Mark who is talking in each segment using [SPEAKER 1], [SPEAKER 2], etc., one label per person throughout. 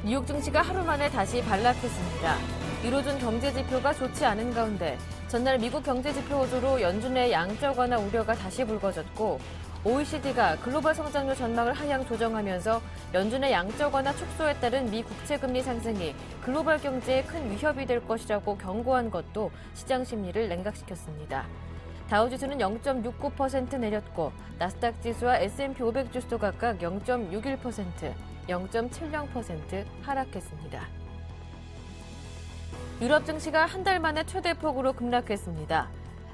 [SPEAKER 1] 뉴욕 증시가 하루 만에 다시 반락했습니다. 유로존 경제 지표가 좋지 않은 가운데 전날 미국 경제 지표 호조로 연준의 양적 완화 우려가 다시 불거졌고 OECD가 글로벌 성장률 전망을 하향 조정하면서 연준의 양적 완화 축소에 따른 미 국채 금리 상승이 글로벌 경제에 큰 위협이 될 것이라고 경고한 것도 시장 심리를 냉각시켰습니다. 다우지수는 0.69% 내렸고 나스닥 지수와 S&P 500 지수도 각각 0.61%, 0.70% 하락했습니다. 유럽 증시가 한 달 만에 최대폭으로 급락했습니다.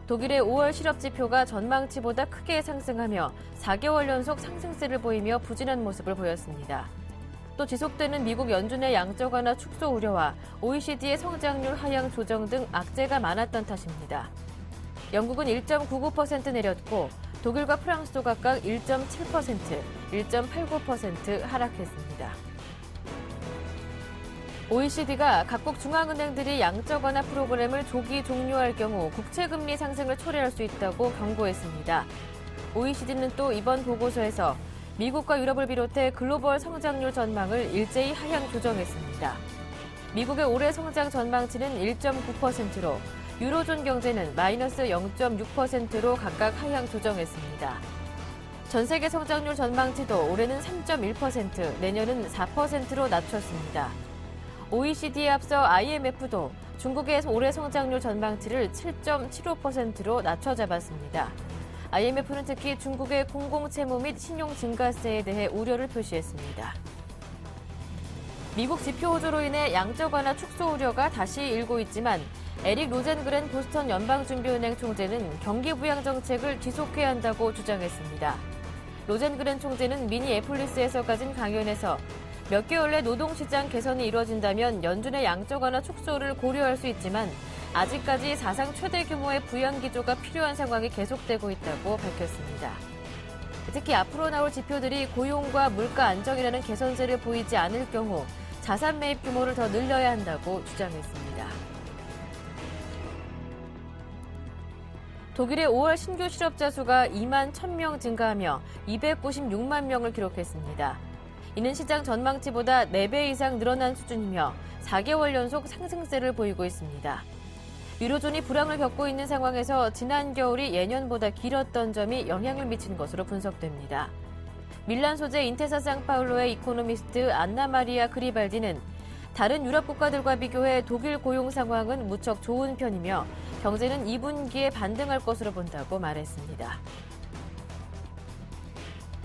[SPEAKER 1] 독일의 5월 실업 지표가 전망치보다 크게 상승하며 4개월 연속 상승세를 보이며 부진한 모습을 보였습니다. 또 지속되는 미국 연준의 양적 완화 축소 우려와 OECD의 성장률 하향 조정 등 악재가 많았던 탓입니다. 영국은 1.99% 내렸고 독일과 프랑스도 각각 1.7%, 1.89% 하락했습니다. OECD가 각국 중앙은행들이 양적 완화 프로그램을 조기 종료할 경우 국채금리 상승을 초래할 수 있다고 경고했습니다. OECD는 또 이번 보고서에서 미국과 유럽을 비롯해 글로벌 성장률 전망을 일제히 하향 조정했습니다. 미국의 올해 성장 전망치는 1.9%로 유로존 경제는 마이너스 0.6%로 각각 하향 조정했습니다. 전 세계 성장률 전망치도 올해는 3.1%, 내년은 4%로 낮췄습니다. OECD에 앞서 IMF도 중국의 올해 성장률 전망치를 7.75%로 낮춰 잡았습니다. IMF는 특히 중국의 공공채무 및 신용 증가세에 대해 우려를 표시했습니다. 미국 지표 호조로 인해 양적 완화 축소 우려가 다시 일고 있지만 에릭 로젠그렌 보스턴 연방준비은행 총재는 경기 부양 정책을 지속해야 한다고 주장했습니다. 로젠그렌 총재는 미니애폴리스에서 가진 강연에서 몇 개월 내 노동시장 개선이 이루어진다면 연준의 양적 완화 축소를 고려할 수 있지만 아직까지 사상 최대 규모의 부양 기조가 필요한 상황이 계속되고 있다고 밝혔습니다. 특히 앞으로 나올 지표들이 고용과 물가 안정이라는 개선세를 보이지 않을 경우 자산 매입 규모를 더 늘려야 한다고 주장했습니다. 독일의 5월 신규 실업자 수가 2만 1,000명 증가하며 296만 명을 기록했습니다. 이는 시장 전망치보다 4배 이상 늘어난 수준이며 4개월 연속 상승세를 보이고 있습니다. 유로존이 불황을 겪고 있는 상황에서 지난 겨울이 예년보다 길었던 점이 영향을 미친 것으로 분석됩니다. 밀란 소재 인테사 상파울로의 이코노미스트 안나 마리아 그리발디는 다른 유럽 국가들과 비교해 독일 고용 상황은 무척 좋은 편이며 경제는 2분기에 반등할 것으로 본다고 말했습니다.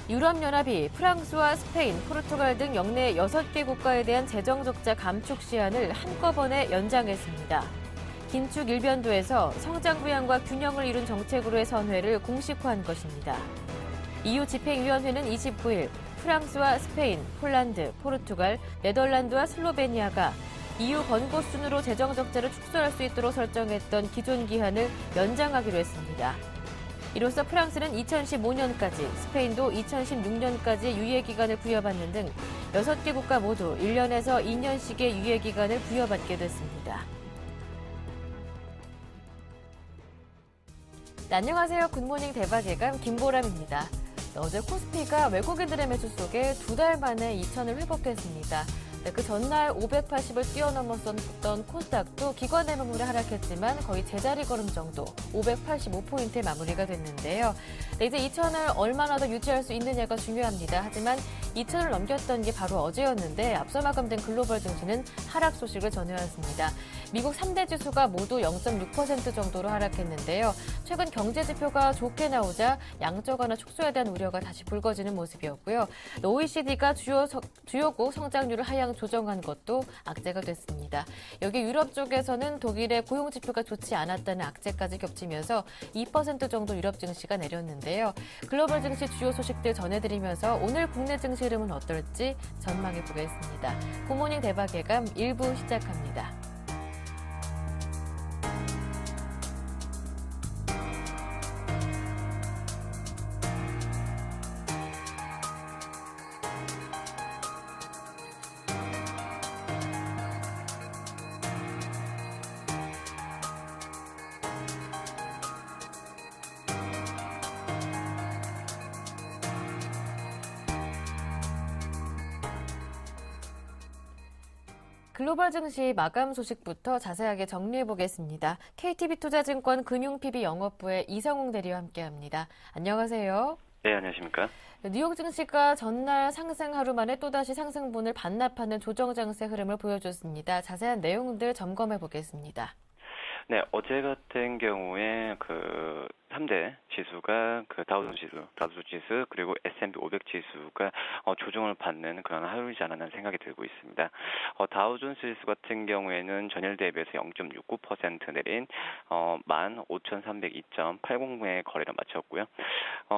[SPEAKER 1] 유럽연합이 프랑스와 스페인, 포르투갈 등 역내 6개 국가에 대한 재정적자 감축 시한을 한꺼번에 연장했습니다. 긴축 일변도에서 성장 부양과 균형을 이룬 정책으로의 선회를 공식화한 것입니다. EU 집행위원회는 29일 프랑스와 스페인, 폴란드, 포르투갈, 네덜란드와 슬로베니아가 EU 권고 순으로 재정적자를 축소할 수 있도록 설정했던 기존 기한을 연장하기로 했습니다. 이로써 프랑스는 2015년까지, 스페인도 2016년까지 유예기간을 부여받는 등 6개 국가 모두 1년에서 2년씩의 유예기간을 부여받게 됐습니다. 네, 안녕하세요. 굿모닝 대박예감 김보람입니다. 어제 코스피가 외국인들의 매수 속에 2달 만에 2,000을 회복했습니다. 그 전날 580을 뛰어넘었던 코스닥도 기관의 매물에 하락했지만 거의 제자리 걸음 정도 585포인트에 마무리가 됐는데요. 이제 2,000을 얼마나 더 유지할 수 있느냐가 중요합니다. 하지만 2,000을 넘겼던 게 바로 어제였는데 앞서 마감된 글로벌 증시는 하락 소식을 전해왔습니다. 미국 3대 지수가 모두 0.6% 정도로 하락했는데요. 최근 경제 지표가 좋게 나오자 양적 완화 축소에 대한 우려가 다시 불거지는 모습이었고요. OECD가 주요국 성장률을 하향 조정한 것도 악재가 됐습니다. 여기 유럽 쪽에서는 독일의 고용 지표가 좋지 않았다는 악재까지 겹치면서 2% 정도 유럽 증시가 내렸는데요. 글로벌 증시 주요 소식들 전해드리면서 오늘 국내 증시 흐름은 어떨지 전망해 보겠습니다. 굿모닝 대박예감 1부 시작합니다. 글로벌 증시 마감 소식부터 자세하게 정리해 보겠습니다. KTB투자증권 금융PB 영업부의 이성웅 대리와 함께합니다. 안녕하세요.
[SPEAKER 2] 네, 안녕하십니까?
[SPEAKER 1] 뉴욕 증시가 전날 상승 하루 만에 또다시 상승분을 반납하는 조정 장세 흐름을 보여줬습니다. 자세한 내용들 점검해 보겠습니다.
[SPEAKER 2] 네, 어제 같은 경우에 그 3대 지수가 그 다우존스 지수 그리고 S&P 500 지수가 조정을 받는 그런 하루이지 않았나 생각이 들고 있습니다. 다우존스 지수 같은 경우에는 전일 대비해서 0.69% 내린 15,302.80의 거래를 마쳤고요.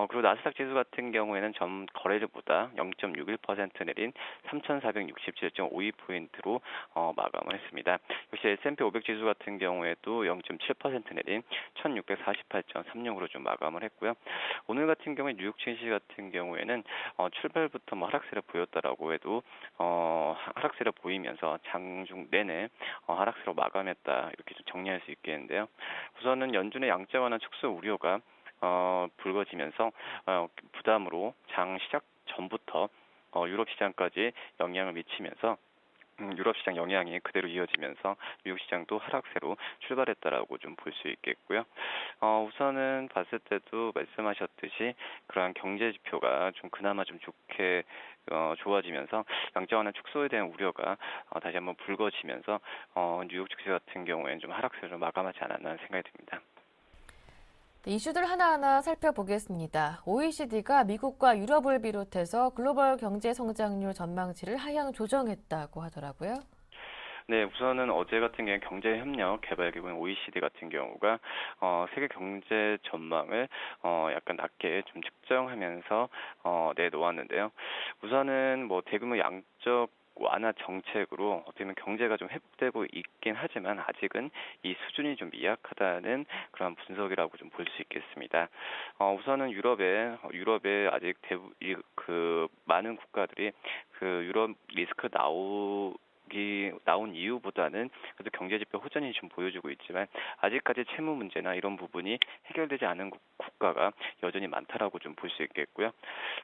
[SPEAKER 2] 그리고 나스닥 지수 같은 경우에는 전 거래일보다 0.61% 내린 3,467.52포인트로 마감을 했습니다. 역시 S&P 500 지수 같은 경우에도 0.7% 내린 1,648.36으로 좀 마감을 했고요. 오늘 같은 경우에 뉴욕 증시 같은 경우에는 출발부터 하락세를 보였다라고 해도 하락세를 보이면서 장중 내내 하락세로 마감했다 이렇게 좀 정리할 수 있겠는데요. 우선은 연준의 양적 완화 축소 우려가 불거지면서 부담으로 장 시작 전부터 유럽 시장까지 영향을 미치면서 유럽 시장 영향이 그대로 이어지면서 미국 시장도 하락세로 출발했다라고 좀 볼 수 있겠고요. 우선은 봤을 때도 말씀하셨듯이 그러한 경제 지표가 좀 그나마 좀 좋게 좋아지면서 양적 완화 축소에 대한 우려가 다시 한번 불거지면서 뉴욕 증시 같은 경우에는 좀 하락세로 마감하지 않았나 생각이 듭니다.
[SPEAKER 1] 이슈들 하나하나 살펴보겠습니다. OECD가 미국과 유럽을 비롯해서 글로벌 경제 성장률 전망치를 하향 조정했다고 하더라고요.
[SPEAKER 2] 네, 우선은 어제 같은 경우에 경제협력개발기구인 OECD 같은 경우가 세계 경제 전망을 약간 낮게 좀 측정하면서 내놓았는데요. 우선은 대규모 양적 완화 정책으로 어떻게 보면 경제가 좀 회복되고 있긴 하지만 아직은 이 수준이 좀 미약하다는 그런 분석이라고 좀 볼 수 있겠습니다. 우선은 유럽에 아직 많은 국가들이 그 유럽 리스크 나온 이유보다는 그래도 경제 지표 호전이 좀 보여주고 있지만 아직까지 채무 문제나 이런 부분이 해결되지 않은 국가가 여전히 많다라고 좀 볼 수 있겠고요.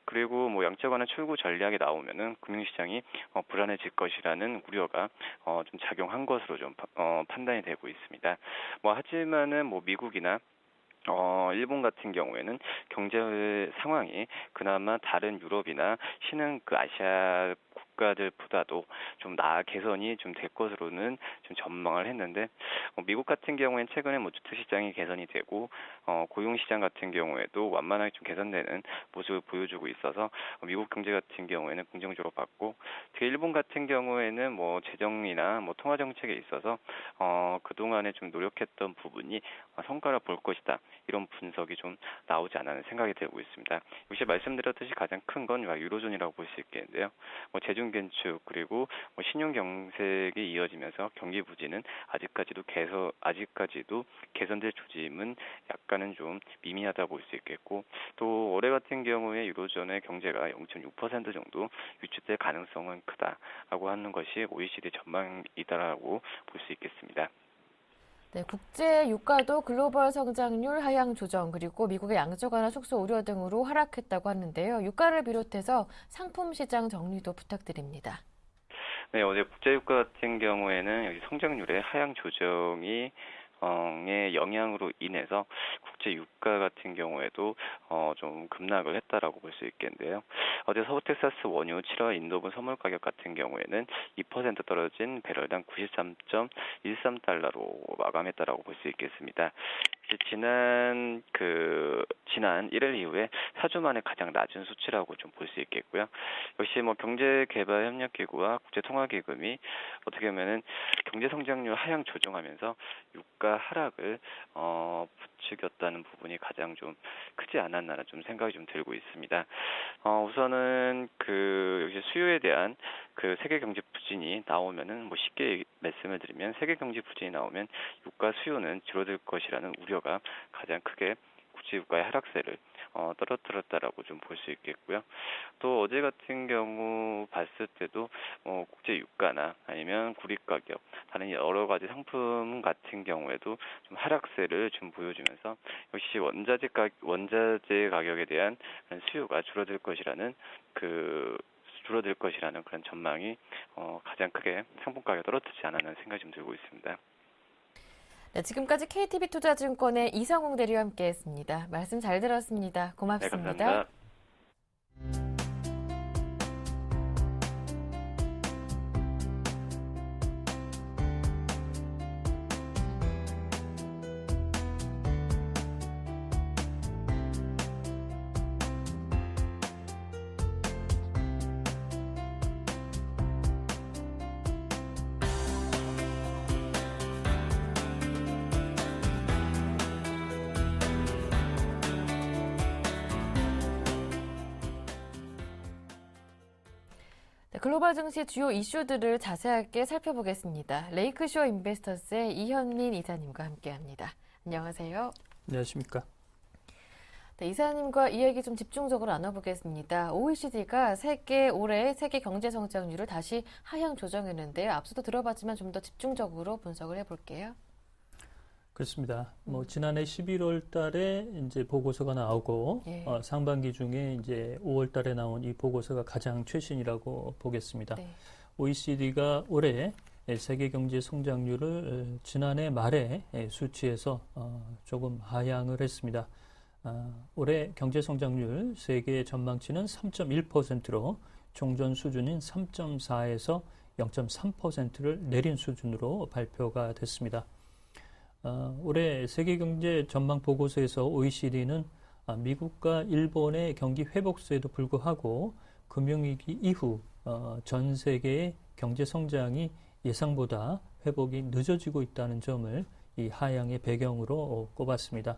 [SPEAKER 2] 그리고 양적 완화 출구 전략이 나오면은 금융시장이 불안해질 것이라는 우려가 좀 작용한 것으로 좀 판단이 되고 있습니다. 하지만은 미국이나 일본 같은 경우에는 경제 상황이 그나마 다른 유럽이나 신흥 아시아 국가들보다도 좀 개선이 좀 될 것으로는 좀 전망을 했는데 미국 같은 경우에는 최근에 주택 시장이 개선이 되고 고용 시장 같은 경우에도 완만하게 좀 개선되는 모습을 보여주고 있어서 미국 경제 같은 경우에는 긍정적으로 봤고 특히 일본 같은 경우에는 재정이나 통화 정책에 있어서 그동안에 좀 노력했던 부분이 성과를 볼 것이다. 이런 분석이 좀 나오지 않았는 생각이 들고 있습니다. 역시 말씀드렸듯이 가장 큰 건 유로존이라고 볼 수 있겠는데요. 재정 긴축 그리고 신용 경색이 이어지면서 경기 부진은 아직까지도 개선될 조짐은 약간은 좀 미미하다 볼 수 있겠고 또 올해 같은 경우에 유로존의 경제가 0.6% 정도 유축될 가능성은 크다라고 하는 것이 OECD 전망이다라고 볼 수 있겠습니다.
[SPEAKER 1] 네, 국제 유가도 글로벌 성장률 하향 조정 그리고 미국의 양적 완화 축소 우려 등으로 하락했다고 하는데요. 유가를 비롯해서 상품 시장 정리도 부탁드립니다.
[SPEAKER 2] 네, 어제 국제 유가 같은 경우에는 여기 성장률의 하향 조정이 의 영향으로 인해서 국제 유가 같은 경우에도 좀 급락을 했다라고 볼 수 있겠는데요. 어제 서부 텍사스 원유 7월 인도분 선물 가격 같은 경우에는 2% 떨어진 배럴당 93.13달러로 마감했다라고 볼 수 있겠습니다. 지난 1일 이후에 4주 만에 가장 낮은 수치라고 좀 볼 수 있겠고요. 역시 경제개발협력기구와 국제통화기금이 어떻게 보면은 경제 성장률 하향 조정하면서 유가 하락을 부추겼다는 부분이 가장 좀 크지 않았나 좀 생각이 좀 들고 있습니다. 우선은 역시 수요에 대한 세계 경제 부진이 나오면은 쉽게 말씀을 드리면 세계 경제 부진이 나오면 유가 수요는 줄어들 것이라는 우려가 가장 크게 국제 유가의 하락세를 떨어뜨렸다라고 좀 볼 수 있겠고요. 또 어제 같은 경우 봤을 때도 국제 유가나 아니면 구리 가격, 다른 여러 가지 상품 같은 경우에도 좀 하락세를 좀 보여주면서 역시 원자재 가격에 대한 수요가 줄어들 것이라는 줄어들 것이라는 그런 전망이 가장 크게 상품가격에 떨어뜨리지 않았는 생각이 좀 들고 있습니다.
[SPEAKER 1] 네, 지금까지 KTB투자증권의 이성웅 대리와 함께했습니다. 말씀 잘 들었습니다. 고맙습니다.
[SPEAKER 2] 네, 감사합니다.
[SPEAKER 1] 네, 글로벌 증시 주요 이슈들을 자세하게 살펴보겠습니다. 레이크쇼 인베스터스의 이현민 이사님과 함께합니다. 안녕하세요.
[SPEAKER 3] 안녕하십니까.
[SPEAKER 1] 네, 이사님과 이 얘기 좀 집중적으로 나눠보겠습니다. OECD가 올해 세계 경제 성장률을 다시 하향 조정했는데요. 앞서도 들어봤지만 좀 더 집중적으로 분석을 해볼게요.
[SPEAKER 3] 그렇습니다. 지난해 11월 달에 이제 보고서가 나오고,
[SPEAKER 1] 예.
[SPEAKER 3] 상반기 중에 이제 5월 달에 나온 이 보고서가 가장 최신이라고 보겠습니다.
[SPEAKER 1] 네.
[SPEAKER 3] OECD가 올해 세계 경제 성장률을 지난해 말에 수치에서 조금 하향을 했습니다. 올해 경제 성장률 세계 전망치는 3.1%로 종전 수준인 3.4에서 0.3%를 내린 수준으로 발표가 됐습니다. 올해 세계경제 전망 보고서에서 OECD는 미국과 일본의 경기 회복세에도 불구하고 금융위기 이후 전 세계의 경제 성장이 예상보다 회복이 늦어지고 있다는 점을 이 하향의 배경으로 꼽았습니다.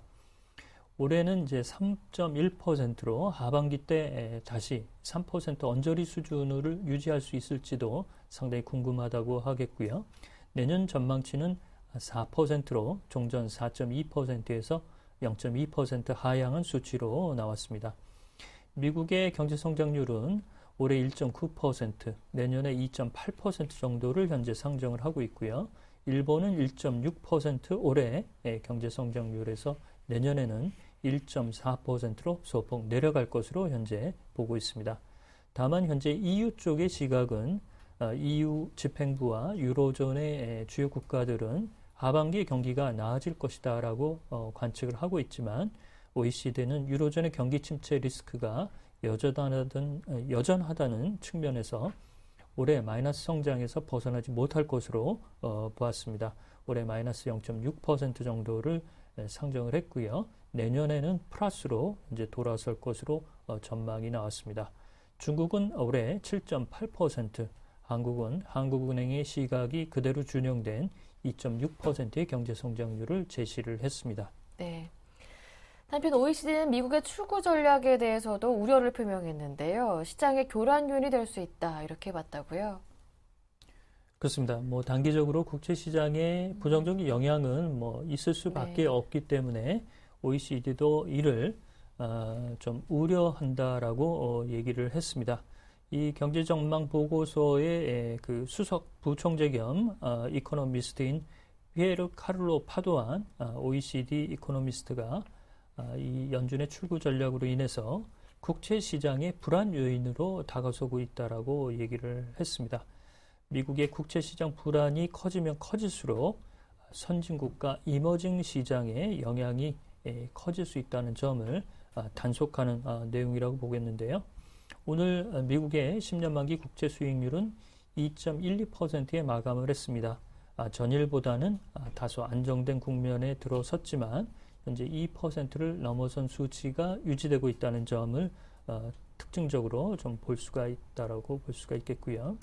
[SPEAKER 3] 올해는 이제 3.1%로 하반기 때 다시 3% 언저리 수준을 유지할 수 있을지도 상당히 궁금하다고 하겠고요. 내년 전망치는 4%로 종전 4.2%에서 0.2% 하향한 수치로 나왔습니다. 미국의 경제 성장률은 올해 1.9%, 내년에 2.8% 정도를 현재 상정을 하고 있고요. 일본은 1.6% 올해 경제 성장률에서 내년에는 1.4%로 소폭 내려갈 것으로 현재 보고 있습니다. 다만 현재 EU 쪽의 시각은 EU 집행부와 유로존의 주요 국가들은 하반기 경기가 나아질 것이다라고 관측을 하고 있지만 OECD는 유로존의 경기 침체 리스크가 여전하다는 측면에서 올해 마이너스 성장에서 벗어나지 못할 것으로 보았습니다. 올해 마이너스 0.6% 정도를 상정을 했고요. 내년에는 플러스로 이제 돌아설 것으로 전망이 나왔습니다. 중국은 올해 7.8%, 한국은행의 시각이 그대로 준용된 2.6%의 경제 성장률을 제시를 했습니다.
[SPEAKER 1] 네. 한편 OECD는 미국의 출구 전략에 대해서도 우려를 표명했는데요. 시장의 교란 요인이 될 수 있다 이렇게 봤다고요.
[SPEAKER 3] 그렇습니다. 단기적으로 국제 시장에 부정적인 영향은 있을 수밖에 없기 때문에 OECD도 이를 좀 우려한다라고 얘기를 했습니다. 이 경제 전망 보고서의 그 수석 부총재 겸 이코노미스트인 피에르 카를로 파도안 OECD 이코노미스트가 이 연준의 출구 전략으로 인해서 국채 시장의 불안 요인으로 다가서고 있다라고 얘기를 했습니다. 미국의 국채 시장 불안이 커지면 커질수록 선진국과 이머징 시장의 영향이 커질 수 있다는 점을 단속하는 내용이라고 보겠는데요. 오늘 미국의 10년 만기 국채 수익률은 2.12%에 마감을 했습니다. 전일보다는 다소 안정된 국면에 들어섰지만 현재 2%를 넘어선 수치가 유지되고 있다는 점을 특징적으로 좀 볼 수가 있다라고 볼 수가 있겠고요.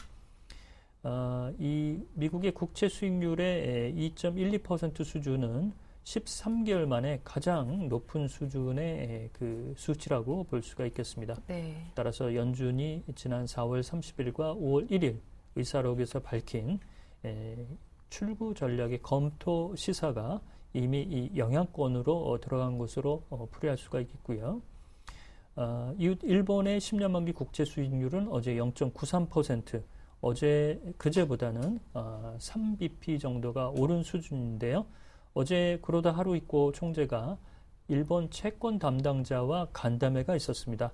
[SPEAKER 3] 이 미국의 국채 수익률의 2.12% 수준은 13개월 만에 가장 높은 수준의 그 수치라고 볼 수가 있겠습니다.
[SPEAKER 1] 네.
[SPEAKER 3] 따라서 연준이 지난 4월 30일과 5월 1일 의사록에서 밝힌 출구 전략의 검토 시사가 이미 이 영향권으로 들어간 것으로 풀이할 수가 있겠고요. 일본의 10년 만기 국채 수익률은 어제 0.93%, 그제보다는 3bp 정도가 오른 수준인데요. 어제 구로다 하루이코 총재가 일본 채권 담당자와 간담회가 있었습니다.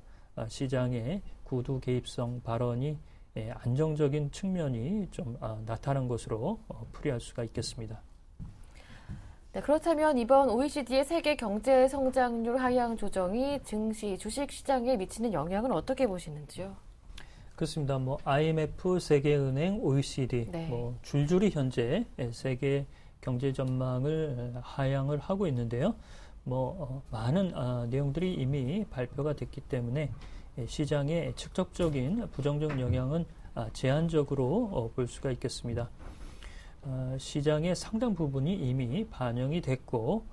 [SPEAKER 3] 시장의 구두 개입성 발언이 안정적인 측면이 좀 나타난 것으로 풀이할 수가 있겠습니다.
[SPEAKER 1] 네, 그렇다면 이번 OECD의 세계 경제 성장률 하향 조정이 증시, 주식 시장에 미치는 영향은 어떻게 보시는지요?
[SPEAKER 3] 그렇습니다. IMF, 세계은행, OECD
[SPEAKER 1] 네.
[SPEAKER 3] 줄줄이 현재 세계 경제 전망을 하향을 하고 있는데요. 많은 내용들이 이미 발표가 됐기 때문에 시장에 직접적인 부정적 영향은 제한적으로 볼 수가 있겠습니다. 시장의 상당 부분이 이미 반영이 됐고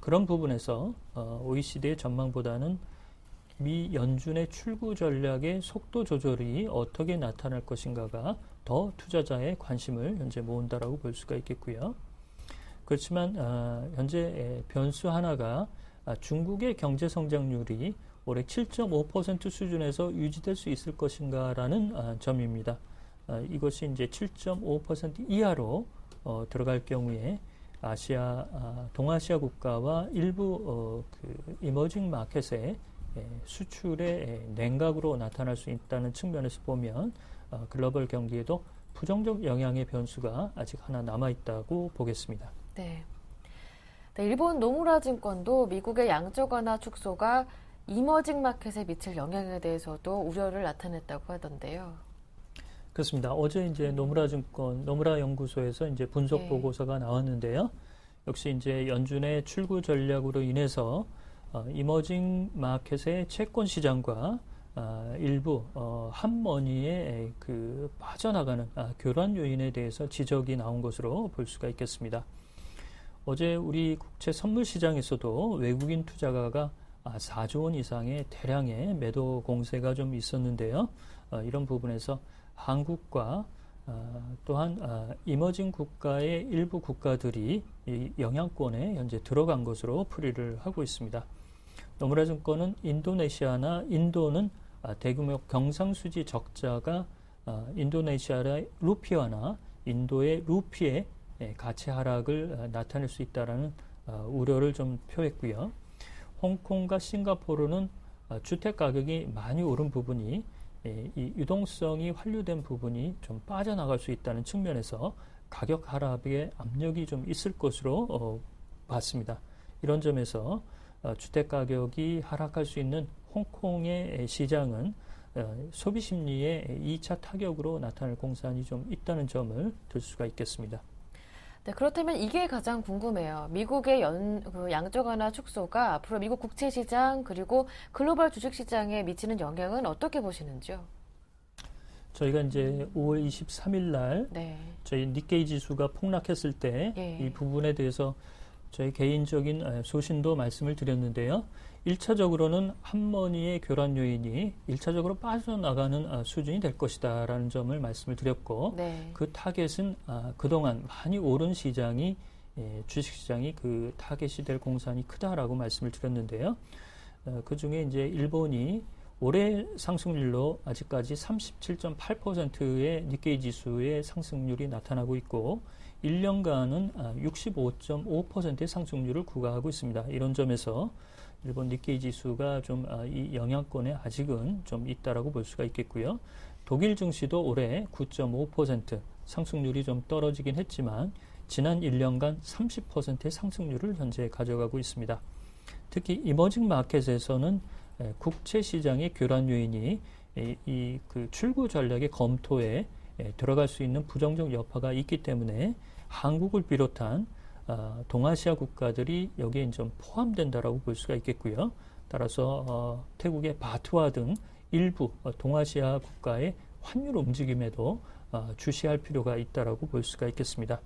[SPEAKER 3] 그런 부분에서 OECD의 전망보다는 미 연준의 출구 전략의 속도 조절이 어떻게 나타날 것인가가 더 투자자의 관심을 현재 모은다라고 볼 수가 있겠고요. 그렇지만 현재 변수 하나가 중국의 경제 성장률이 올해 7.5% 수준에서 유지될 수 있을 것인가라는 점입니다. 이것이 이제 7.5% 이하로 들어갈 경우에 동아시아 국가와 일부 이머징 마켓의 수출의 냉각으로 나타날 수 있다는 측면에서 보면 글로벌 경기에도 부정적 영향의 변수가 아직 하나 남아있다고 보겠습니다.
[SPEAKER 1] 네. 일본 노무라 증권도 미국의 양적 완화 축소가 이머징 마켓에 미칠 영향에 대해서도 우려를 나타냈다고 하던데요.
[SPEAKER 3] 그렇습니다. 어제 이제 노무라 연구소에서 이제 분석 보고서가 나왔는데요. 역시 이제 연준의 출구 전략으로 인해서 이머징 마켓의 채권 시장과 일부 핫머니의 빠져나가는 교란 요인에 대해서 지적이 나온 것으로 볼 수가 있겠습니다. 어제 우리 국채 선물 시장에서도 외국인 투자가가 4조 원 이상의 대량의 매도 공세가 좀 있었는데요. 이런 부분에서 한국과 또한 이머징 국가의 일부 국가들이 이 영향권에 현재 들어간 것으로 풀이를 하고 있습니다. 노무라 증권은 인도네시아나 인도는 대규모 경상수지 적자가 인도네시아의 루피아나 인도의 루피의 가치 하락을 나타낼 수 있다라는 우려를 좀 표했고요. 홍콩과 싱가포르는 주택 가격이 많이 오른 부분이 이 유동성이 환류된 부분이 좀 빠져나갈 수 있다는 측면에서 가격 하락의 압력이 좀 있을 것으로 봤습니다. 이런 점에서 주택 가격이 하락할 수 있는 홍콩의 시장은 소비 심리의 2차 타격으로 나타날 공산이 좀 있다는 점을 들 수가 있겠습니다.
[SPEAKER 1] 네, 그렇다면 이게 가장 궁금해요. 미국의 양적 완화 축소가 앞으로 미국 국채 시장 그리고 글로벌 주식 시장에 미치는 영향은 어떻게 보시는지요?
[SPEAKER 3] 저희가 이제 5월 23일 날 저희 니케이 지수가 폭락했을 때 이 부분에 대해서 저희 개인적인 소신도 말씀을 드렸는데요. 1차적으로는 핫머니의 교란 요인이 1차적으로 빠져나가는 수준이 될 것이다 라는 점을 말씀을 드렸고 그 타겟은 그동안 많이 오른 시장이 주식시장이 그 타겟이 될 공산이 크다라고 말씀을 드렸는데요. 그중에 이제 일본이 올해 상승률로 아직까지 37.8%의 니케이 지수의 상승률이 나타나고 있고 1년간은 65.5%의 상승률을 구가하고 있습니다. 이런 점에서 일본 니케이 지수가 좀 이 영향권에 아직은 좀 있다라고 볼 수가 있겠고요. 독일 증시도 올해 9.5% 상승률이 좀 떨어지긴 했지만 지난 1년간 30%의 상승률을 현재 가져가고 있습니다. 특히 이머징 마켓에서는 국채 시장의 교란 요인이 그 출구 전략의 검토에 들어갈 수 있는 부정적 여파가 있기 때문에 한국을 비롯한 동아시아 국가들이 여기에 좀 포함된다라고 볼 수가 있겠고요. 따라서 태국의 바트와 등 일부 동아시아 국가의 환율 움직임에도 주시할 필요가 있다라고 볼 수가 있겠습니다.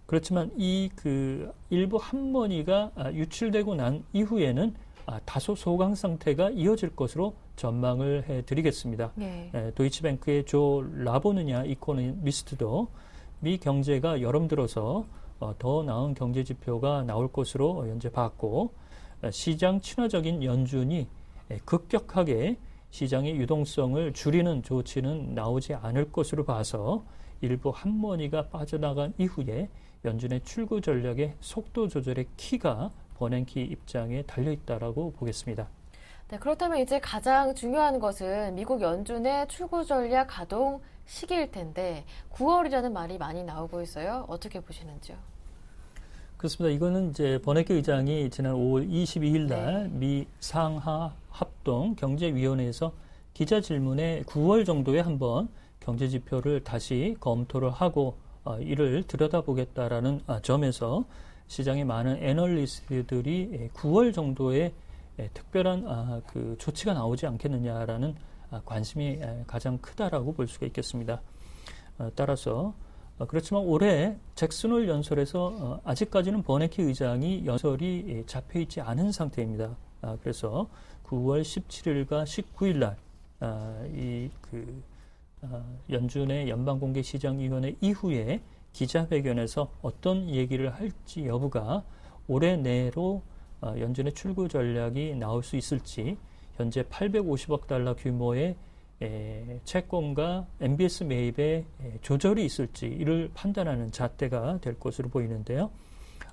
[SPEAKER 3] 그렇지만 이 일부 핫머니가 유출되고 난 이후에는 다소 소강 상태가 이어질 것으로 전망을 해드리겠습니다. 도이치뱅크의 조 라보느냐 이코노미스트도 미 경제가 여름 들어서 더 나은 경제 지표가 나올 것으로 현재 봤고 시장 친화적인 연준이 급격하게 시장의 유동성을 줄이는 조치는 나오지 않을 것으로 봐서 일부 핫머니가 빠져나간 이후에 연준의 출구 전략의 속도 조절의 키가 버냉키 입장에 달려있다라고 보겠습니다.
[SPEAKER 1] 네, 그렇다면 이제 가장 중요한 것은 미국 연준의 출구 전략 가동 시기일 텐데 9월이라는 말이 많이 나오고 있어요. 어떻게 보시는지요?
[SPEAKER 3] 그렇습니다. 이거는 이제 버네키 의장이 지난 5월 22일 날
[SPEAKER 1] 네.
[SPEAKER 3] 미 상하 합동 경제위원회에서 기자 질문에 9월 정도에 한번 경제 지표를 다시 검토를 하고 이를 들여다보겠다라는 점에서 시장의 많은 애널리스트들이 9월 정도에 특별한 그 조치가 나오지 않겠느냐라는 관심이 가장 크다라고 볼 수가 있겠습니다. 따라서 그렇지만 올해 잭슨홀 연설에서 아직까지는 버네키 의장이 연설이 잡혀 있지 않은 상태입니다. 그래서 9월 17일과 19일 날 연준의 연방공개시장위원회 이후에 기자회견에서 어떤 얘기를 할지 여부가 올해 내로 연준의 출구 전략이 나올 수 있을지 현재 850억 달러 규모의 채권과 MBS 매입에 조절이 있을지 이를 판단하는 잣대가 될 것으로 보이는데요.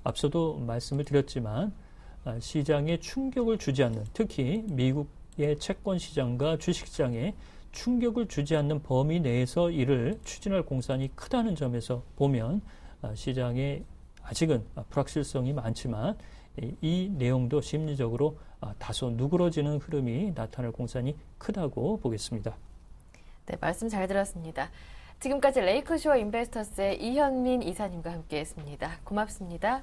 [SPEAKER 3] 앞서도 말씀을 드렸지만 시장에 충격을 주지 않는, 특히 미국의 채권 시장과 주식 시장에 충격을 주지 않는 범위 내에서 이를 추진할 공산이 크다는 점에서 보면 시장에 아직은 불확실성이 많지만 이 내용도 심리적으로 다소 누그러지는 흐름이 나타날 공산이 크다고 보겠습니다.
[SPEAKER 1] 네, 말씀 잘 들었습니다. 지금까지 레이크쇼어 인베스터스의 이현민 이사님과 함께했습니다. 고맙습니다.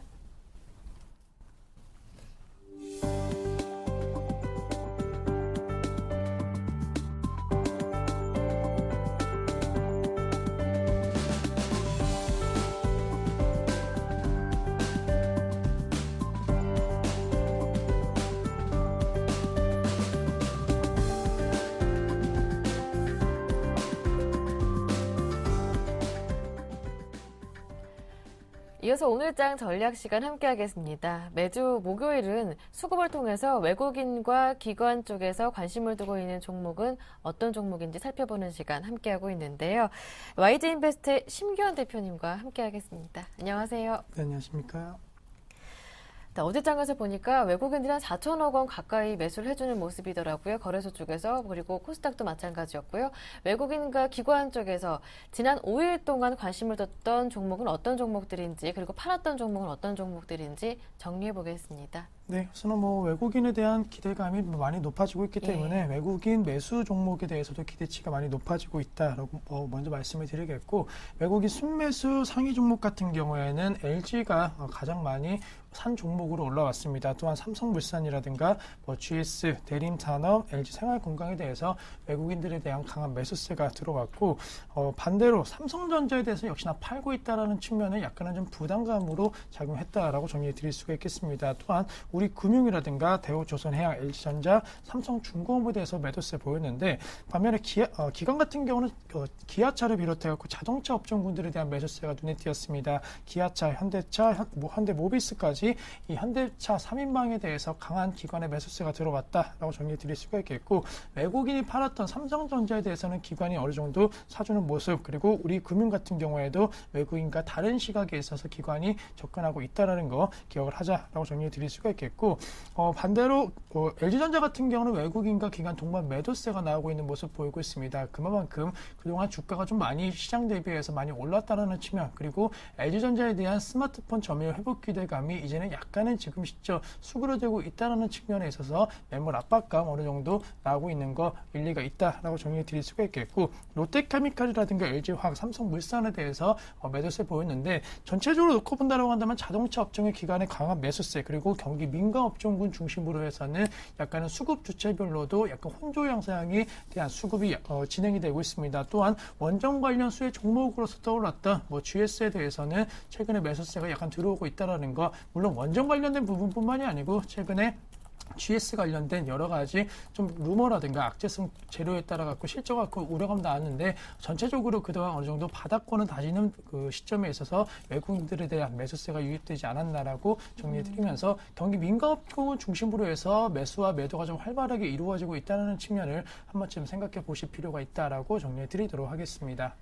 [SPEAKER 1] 이어서 오늘장 전략 시간 함께하겠습니다. 매주 목요일은 수급을 통해서 외국인과 기관 쪽에서 관심을 두고 있는 종목은 어떤 종목인지 살펴보는 시간 함께하고 있는데요. YG인베스트의 심규현 대표님과 함께하겠습니다. 안녕하세요.
[SPEAKER 4] 네, 안녕하십니까.
[SPEAKER 1] 네, 어제장에서 보니까 외국인들이 한 4천억 원 가까이 매수를 해주는 모습이더라고요. 거래소 쪽에서. 그리고 코스닥도 마찬가지였고요. 외국인과 기관 쪽에서 지난 5일 동안 관심을 뒀던 종목은 어떤 종목들인지, 그리고 팔았던 종목은 어떤 종목들인지 정리해 보겠습니다.
[SPEAKER 4] 네, 우선은 외국인에 대한 기대감이 많이 높아지고 있기 때문에 외국인 매수 종목에 대해서도 기대치가 많이 높아지고 있다라고 먼저 말씀을 드리겠고, 외국인 순매수 상위 종목 같은 경우에는 LG가 가장 많이 산 종목으로 올라왔습니다. 또한 삼성물산이라든가 GS, 대림산업, LG생활건강에 대해서 외국인들에 대한 강한 매수세가 들어왔고, 반대로 삼성전자에 대해서 역시나 팔고 있다라는 측면에 약간은 좀 부담감으로 작용했다라고 정리해 드릴 수가 있겠습니다. 또한 우리 금융이라든가 대우조선해양, LG전자, 삼성중공업에 대해서 매도세 보였는데, 반면에 기관 같은 경우는 기아차를 비롯해갖고 자동차 업종군들에 대한 매수세가 눈에 띄었습니다. 기아차, 현대차, 현대모비스까지 이 현대차 3인방에 대해서 강한 기관의 매수세가 들어왔다라고 정리해 드릴 수가 있겠고, 외국인이 팔았던 삼성전자에 대해서는 기관이 어느 정도 사주는 모습, 그리고 우리 금융 같은 경우에도 외국인과 다른 시각에 있어서 기관이 접근하고 있다는 거 기억을 하자라고 정리해 드릴 수가 있겠고, 반대로 LG전자 같은 경우는 외국인과 기관 동반 매도세가 나오고 있는 모습 보이고 있습니다. 그만큼 그동안 주가가 좀 많이 시장 대비해서 많이 올랐다는 측면, 그리고 LG전자에 대한 스마트폰 점유율 회복 기대감이 이제는 약간은 지금 시점 수그러들고 있다는 측면에 있어서 매물 압박감 어느 정도 나오고 있는 거 일리가 있다라고 정리해 드릴 수가 있겠고, 롯데케미칼이라든가 LG화학, 삼성물산에 대해서 매도세 보였는데, 전체적으로 놓고 본다고 한다면 자동차 업종의 기관의 강한 매수세, 그리고 경기 민감 업종군 중심으로 해서는 약간은 수급 주체별로도 약간 혼조 양상에 대한 수급이 진행이 되고 있습니다. 또한 원전 관련 수혜 종목으로서 떠올랐던 GS에 대해서는 최근에 매수세가 약간 들어오고 있다는 거, 물론 원전 관련된 부분뿐만이 아니고 최근에 GS 관련된 여러 가지 좀 루머라든가 악재성 재료에 따라 갖고 실적 갖고 우려감 나왔는데, 전체적으로 그동안 어느 정도 바닥권은 다지는 그 시점에 있어서 외국인들에 대한 매수세가 유입되지 않았나라고 정리해드리면서 경기 민감업종을 중심으로 해서 매수와 매도가 좀 활발하게 이루어지고 있다는 측면을 한 번쯤 생각해 보실 필요가 있다라고 정리해드리도록 하겠습니다.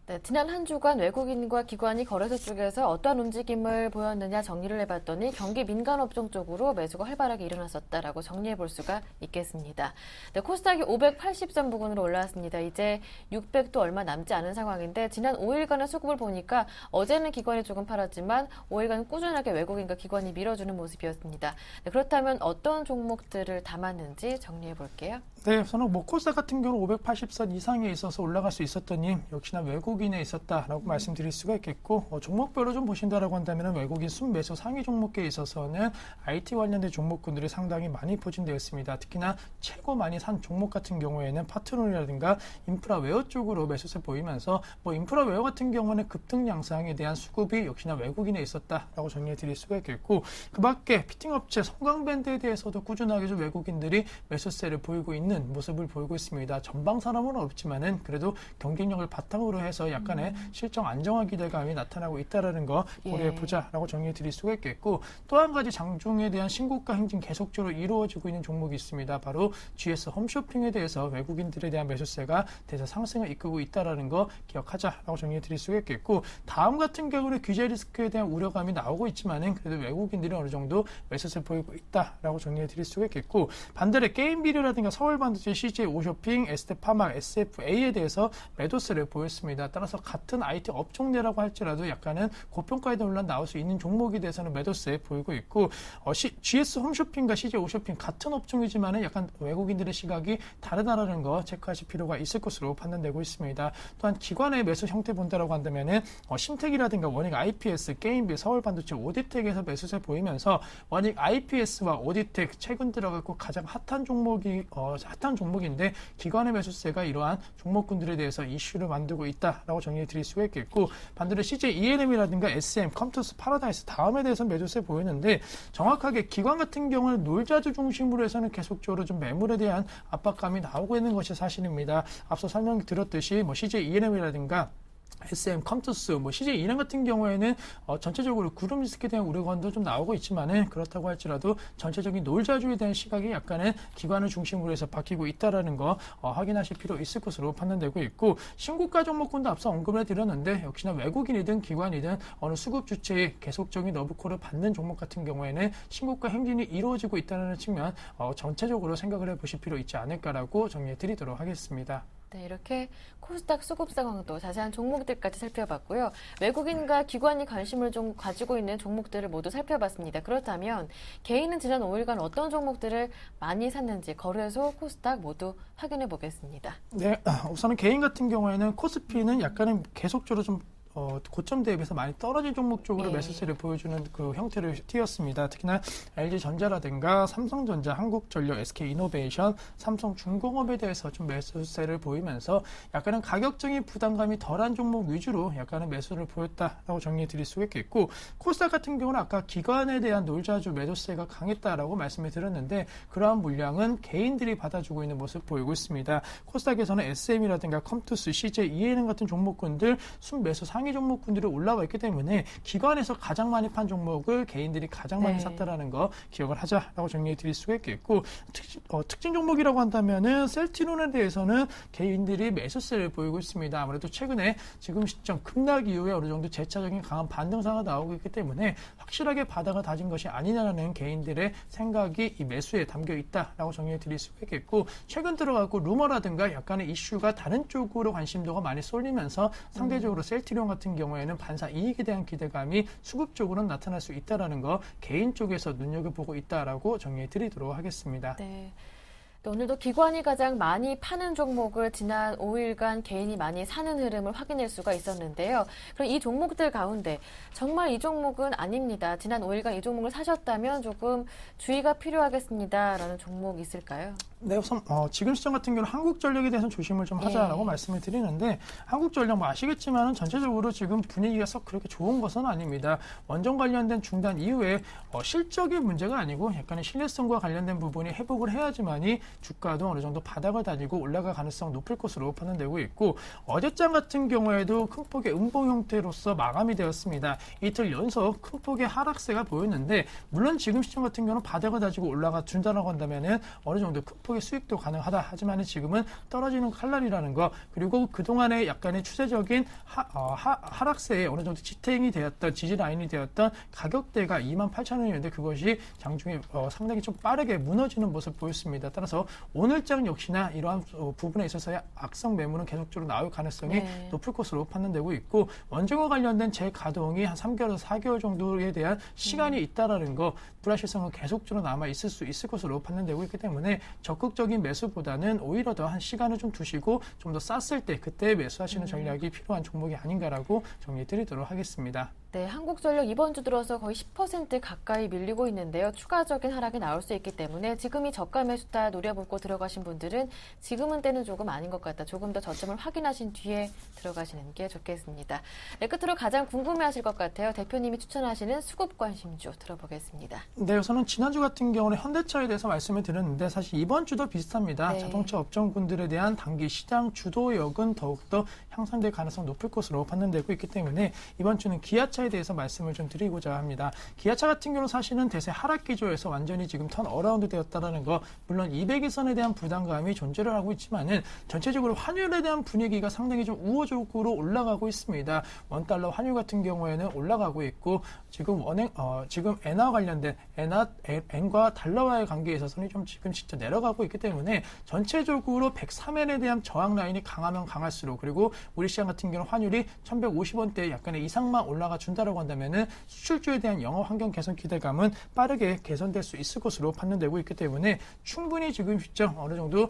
[SPEAKER 1] 네, 지난 한 주간 외국인과 기관이 거래소 쪽에서 어떠한 움직임을 보였느냐 정리를 해봤더니 경기 민간업종 쪽으로 매수가 활발하게 일어났었다라고 정리해볼 수가 있겠습니다. 네, 코스닥이 580선 부근으로 올라왔습니다. 이제 600도 얼마 남지 않은 상황인데 지난 5일간의 수급을 보니까 어제는 기관이 조금 팔았지만 5일간 꾸준하게 외국인과 기관이 밀어주는 모습이었습니다. 네, 그렇다면 어떤 종목들을 담았는지 정리해볼게요.
[SPEAKER 4] 네, 우선은 코스닥 같은 경우 580선 이상에 있어서 올라갈 수 있었던 힘 역시나 외국인에 있었다라고 말씀드릴 수가 있겠고 종목별로 좀 보신다라고 한다면 외국인 순매수 상위 종목에 있어서는 IT 관련된 종목군들이 상당히 많이 포진되었습니다. 특히나 최고 많이 산 종목 같은 경우에는 파트너라든가 인프라웨어 쪽으로 매수세 보이면서 인프라웨어 같은 경우는 급등 양상에 대한 수급이 역시나 외국인에 있었다라고 정리해드릴 수가 있겠고 그 밖에 피팅업체 성광밴드에 대해서도 꾸준하게 좀 외국인들이 매수세를 보이고 있는 모습을 보이고 있습니다. 전방 산업은 없지만은 그래도 경쟁력을 바탕으로 해서 약간의 실적 안정화 기대감이 나타나고 있다라는 거 고려해 보자라고 정리해 드릴 수가 있겠고 또 한 가지 장중에 대한 신고가 행진 계속적으로 이루어지고 있는 종목이 있습니다. 바로 GS 홈쇼핑에 대해서 외국인들에 대한 매수세가 대세 상승을 이끌고 있다라는 거 기억하자라고 정리해 드릴 수가 있겠고 다음 같은 경우는 규제 리스크에 대한 우려감이 나오고 있지만은 그래도 외국인들이 어느 정도 매수세 보이고 있다라고 정리해 드릴 수가 있겠고 반대로 게임 비료라든가 서울 반도체, CJ 오쇼핑, 에스테파마, SFA에 대해서 매도세를 보였습니다. 따라서 같은 IT 업종내라고 할지라도 약간은 고평가에 논란 나올 수 있는 종목에 대해서는 매도세 보이고 있고 GS 홈쇼핑과 CJ 오쇼핑 같은 업종이지만은 약간 외국인들의 시각이 다르다라는 거 체크하실 필요가 있을 것으로 판단되고 있습니다. 또한 기관의 매수 형태 본다라고 한다면은 심택이라든가 원익 IPS, 게임비, 서울 반도체, 오디텍에서 매수세 보이면서 원익 IPS와 오디텍 최근 들어갔고 가장 핫한 종목인데 기관의 매수세가 이러한 종목군들에 대해서 이슈를 만들고 있다라고 정리해 드릴 수가 있겠고 반대로 CJ ENM이라든가 SM, 컴투스, 파라다이스 다음에 대해서 매수세 보이는데 정확하게 기관 같은 경우는 놀자주 중심으로 해서는 계속적으로 좀 매물에 대한 압박감이 나오고 있는 것이 사실입니다. 앞서 설명드렸듯이 CJ ENM이라든가 SM, 컴투스, CJ 이런 같은 경우에는 전체적으로 구름 리스크에 대한 우려감도 좀 나오고 있지만은 그렇다고 할지라도 전체적인 놀자주에 대한 시각이 약간은 기관을 중심으로 해서 바뀌고 있다라는 거 확인하실 필요 있을 것으로 판단되고 있고 신고가 종목군도 앞서 언급을 해드렸는데 역시나 외국인이든 기관이든 어느 수급 주체의 계속적인 러브콜을 받는 종목 같은 경우에는 신고가 행진이 이루어지고 있다는 측면 전체적으로 생각을 해보실 필요 있지 않을까라고 정리해드리도록 하겠습니다.
[SPEAKER 1] 네, 이렇게 코스닥 수급 상황도 자세한 종목들까지 살펴봤고요. 외국인과 기관이 관심을 좀 가지고 있는 종목들을 모두 살펴봤습니다. 그렇다면 개인은 지난 5일간 어떤 종목들을 많이 샀는지 거래소, 코스닥 모두 확인해 보겠습니다.
[SPEAKER 4] 네, 우선은 개인 같은 경우에는 코스피는 약간은 계속적으로 좀 고점 대비해서 많이 떨어진 종목 쪽으로 매수세를 보여주는 그 형태를 띄었습니다. 특히나 LG전자라든가 삼성전자, 한국전력, SK이노베이션, 삼성중공업에 대해서 좀 매수세를 보이면서 약간은 가격적인 부담감이 덜한 종목 위주로 약간은 매수를 보였다라고 정리해 드릴 수 있겠고 코스닥 같은 경우는 아까 기관에 대한 놀자주 매도세가 강했다라고 말씀을 드렸는데 그러한 물량은 개인들이 받아주고 있는 모습 보이고 있습니다. 코스닥에서는 SM이라든가 컴투스, CJ, ENM 같은 종목군들 순매수 상위 종목군들이 올라와 있기 때문에 기관에서 가장 많이 판 종목을 개인들이 가장 많이 샀다라는 거 기억을 하자라고 정리해 드릴 수가 있겠고 특징 종목이라고 한다면은 셀트리온에 대해서는 개인들이 매수세를 보이고 있습니다. 아무래도 최근에 지금 시점 급락 이후에 어느 정도 재차적인 강한 반등사가 나오고 있기 때문에 확실하게 바닥을 다진 것이 아니냐는 개인들의 생각이 이 매수에 담겨 있다라고 정리해 드릴 수가 있겠고 최근 들어가고 루머라든가 약간의 이슈가 다른 쪽으로 관심도가 많이 쏠리면서 상대적으로 셀트리온 같은 경우에는 반사 이익에 대한 기대감이 수급적으로는 나타날 수 있다는 거 개인 쪽에서 눈여겨보고 있다라고 정리해 드리도록 하겠습니다.
[SPEAKER 1] 네. 오늘도 기관이 가장 많이 파는 종목을 지난 5일간 개인이 많이 사는 흐름을 확인할 수가 있었는데요. 그럼 이 종목들 가운데 정말 이 종목은 아닙니다. 지난 5일간 이 종목을 사셨다면 조금 주의가 필요하겠습니다라는 종목 있을까요?
[SPEAKER 4] 네, 우선 지금 시점 같은 경우는 한국전력에 대해서는 조심을 좀 하자라고 말씀을 드리는데 한국전력 아시겠지만은 전체적으로 지금 분위기가 썩 그렇게 좋은 것은 아닙니다. 원전 관련된 중단 이후에 실적이 문제가 아니고 약간의 신뢰성과 관련된 부분이 회복을 해야지만이 주가도 어느 정도 바닥을 다지고 올라갈 가능성 높을 것으로 판단되고 있고 어제장 같은 경우에도 큰 폭의 음봉 형태로서 마감이 되었습니다. 이틀 연속 큰 폭의 하락세가 보였는데 물론 지금 시점 같은 경우는 바닥을 다지고 올라가 준다라고 한다면은 어느 정도 큰 폭의 수익도 가능하다. 하지만 지금은 떨어지는 칼날이라는 거 그리고 그동안의 약간의 추세적인 하락세에 어느 정도 지탱이 되었던 지지 라인이 되었던 가격대가 28,000원이었는데 그것이 장중에 상당히 좀 빠르게 무너지는 모습 보였습니다. 따라서 오늘장 역시나 이러한 부분에 있어서의 악성 매물은 계속적으로 나올 가능성이 높을 것으로 판단되고 있고 원전과 관련된 재가동이 한 3개월에서 4개월 정도에 대한 시간이 있다라는 거 불확실성은 계속적으로 남아 있을 수 있을 것으로 판단되고 있기 때문에 적극적인 매수보다는 오히려 더 한 시간을 좀 두시고 좀 더 쌌을 때 그때 매수하시는 전략이 필요한 종목이 아닌가라고 정리드리도록 하겠습니다.
[SPEAKER 1] 네, 한국전력 이번 주 들어서 거의 10% 가까이 밀리고 있는데요. 추가적인 하락이 나올 수 있기 때문에 지금이 저가 매수다 노려보고 들어가신 분들은 지금은 때는 조금 아닌 것 같다. 조금 더 저점을 확인하신 뒤에 들어가시는 게 좋겠습니다. 네, 끝으로 가장 궁금해하실 것 같아요. 대표님이 추천하시는 수급 관심주 들어보겠습니다.
[SPEAKER 4] 네, 우선은 지난주 같은 경우는 현대차에 대해서 말씀을 드렸는데 사실 이번 주도 비슷합니다.
[SPEAKER 1] 네.
[SPEAKER 4] 자동차 업종군들에 대한 단기 시장 주도력은 더욱더 향상될 가능성 높을 것으로 판단되고 있기 때문에 이번 주는 기아차에 대해서 말씀을 좀 드리고자 합니다. 기아차 같은 경우는 사실은 대세 하락 기조에서 완전히 지금 턴 어라운드 되었다라는 거 물론 200일선에 대한 부담감이 존재를 하고 있지만은 전체적으로 환율에 대한 분위기가 상당히 좀 우호적으로 올라가고 있습니다. 원달러 환율 같은 경우에는 올라가고 있고 지금 지금 엔화 관련된 엔과 달러와의 관계에 있어서는 좀 지금 진짜 내려가고 있기 때문에 전체적으로 103엔에 대한 저항 라인이 강하면 강할수록 그리고 우리 시장 같은 경우는 환율이 1150원대 약간의 이상만 올라가 준다라고 한다면은 수출주에 대한 영업 환경 개선 기대감은 빠르게 개선될 수 있을 것으로 판단되고 있기 때문에 충분히 지금 시점 어느 정도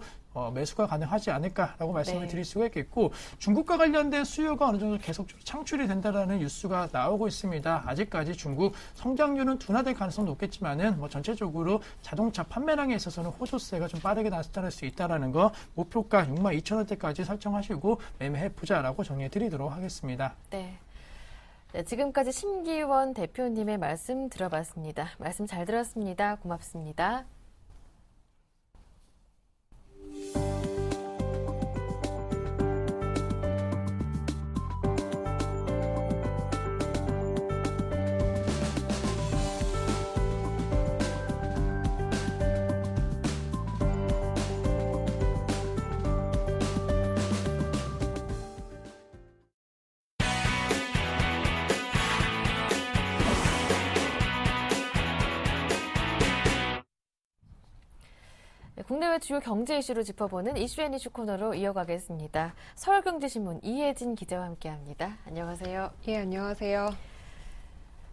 [SPEAKER 4] 매수가 가능하지 않을까라고 말씀을 드릴 수가 있겠고 중국과 관련된 수요가 어느 정도 계속적으로 창출이 된다라는 뉴스가 나오고 있습니다. 아직까지 중국 성장률은 둔화될 가능성은 높겠지만은 전체적으로 자동차 판매량에 있어서는 호조세가 좀 빠르게 나타날 수 있다라는 거 목표가 62,000원대까지 설정하시고 매매해 보자라고 정리해 드리도록 하겠습니다.
[SPEAKER 1] 네. 네, 지금까지 심기원 대표님의 말씀 들어봤습니다. 말씀 잘 들었습니다. 고맙습니다. 국내외 주요 경제 이슈를 짚어보는 이슈앤이슈 코너로 이어가겠습니다. 서울경제신문 이혜진 기자와 함께합니다. 안녕하세요.
[SPEAKER 5] 예, 안녕하세요.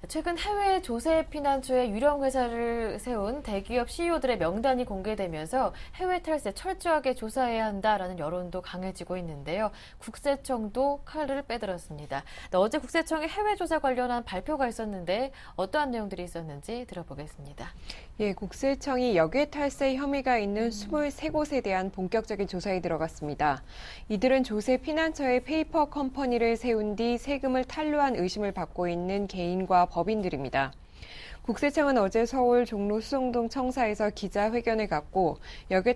[SPEAKER 1] 최근 해외 조세 피난처에 유령 회사를 세운 대기업 CEO들의 명단이 공개되면서 해외 탈세 철저하게 조사해야 한다라는 여론도 강해지고 있는데요. 국세청도 칼을 빼들었습니다. 어제 국세청의 해외 조사 관련한 발표가 있었는데 어떠한 내용들이 있었는지 들어보겠습니다.
[SPEAKER 5] 예, 국세청이 역외 탈세 혐의가 있는 23곳에 대한 본격적인 조사에 들어갔습니다. 이들은 조세 피난처에 페이퍼 컴퍼니를 세운 뒤 세금을 탈루한 의심을 받고 있는 개인과 법인들입니다. 국세청은 어제 서울 종로 수성동 청사에서 기자회견을 갖고 역외